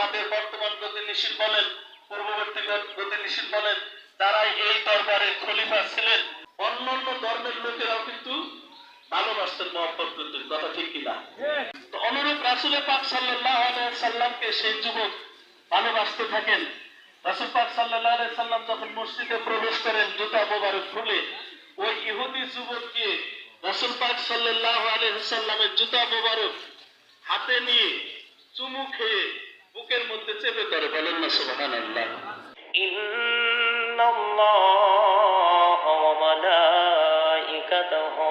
তাদের বর্তমান গতিশীল বলেন, পূর্ববর্তী গতিশীল বলেন, যারাই এই দরবারের খলিফা ছিলেন, অন্যান্য ধর্মের লোকেরাও কিন্তু ভালোবাসতেন, মহব্বত করতেন। কথা ঠিক কিনা? তো অনুরূপ রাসূল পাক সাল্লাল্লাহু আলাইহি সাল্লামকে সেই যুবক ভালোবাসতে থাকেন। রাসূল পাক সাল্লাল্লাহু আলাইহি সাল্লাম যখন মসজিদে প্রবেশ করেন জুতা মোবারক খুলে, ওই ইহুদি যুবককে রাসূল পাক সাল্লাল্লাহু আলাইহি সাল্লামের জুতা মোবারক হাতে নিয়ে চুমু খেয়ে বুকের মধ্যে চেপে ধরে। বলেন না সুবহানাল্লাহ। ইন্নাল্লাহা ওয়া মালাইকাতাহু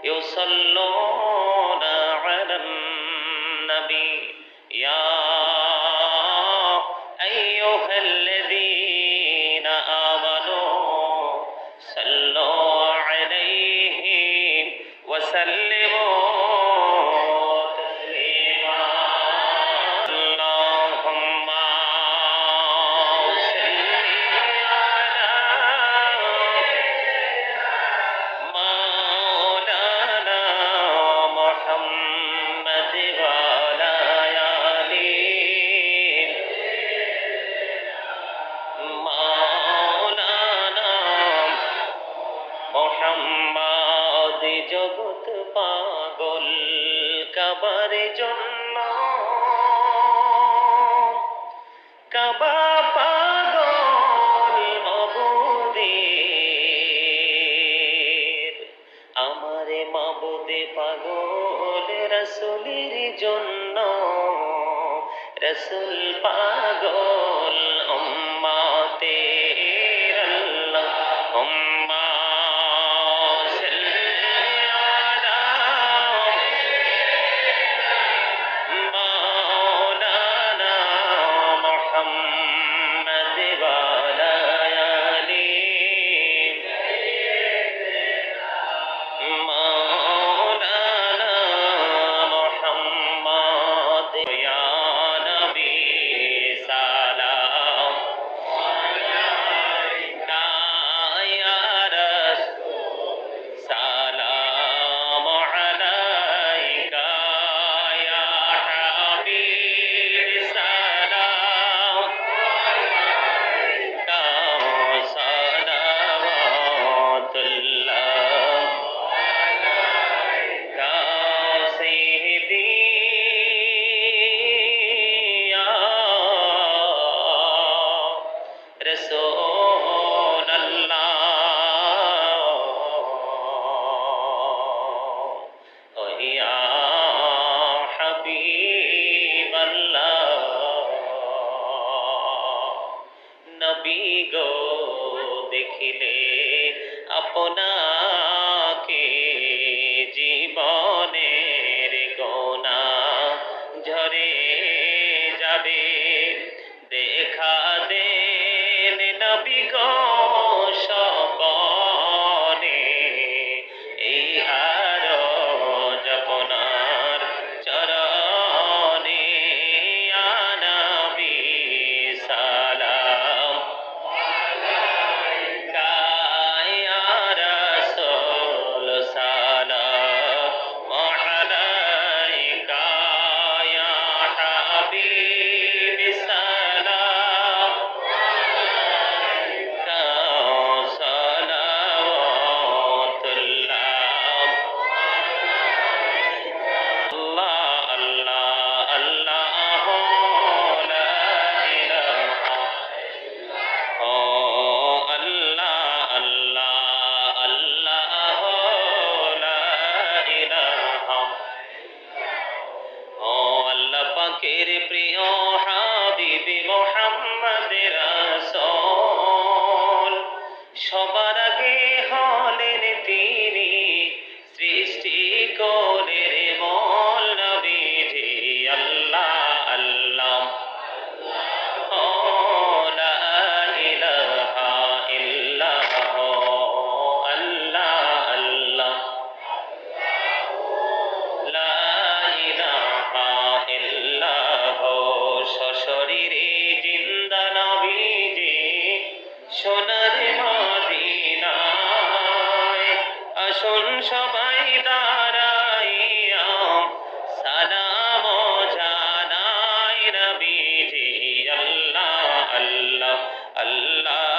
ইউসাল্লুনা আলান নবী ইয়া আইয়ুহাল্লাযীনা আমানু সাল্লু আলাইহি ওয়া সাল্লিমু মোহাম্মদ জগৎ পাগল কাবার জন্য, কাবা পাগল মাবুদের, আমারে মাবুদে পাগল রাসূলের জন্য, রাসূল পাগল উম্মতের আল্লাহুম্মা নবী গো দেখিলে আপনাকে জীবনের গুনাহ ঝরে যাবে। দেখা দেন নবী গো স্বপনে, এই আরজ আপনার চরণে। ইয়া নবী সালাম আলাইকা ইয়া রাসূল আল্লাহ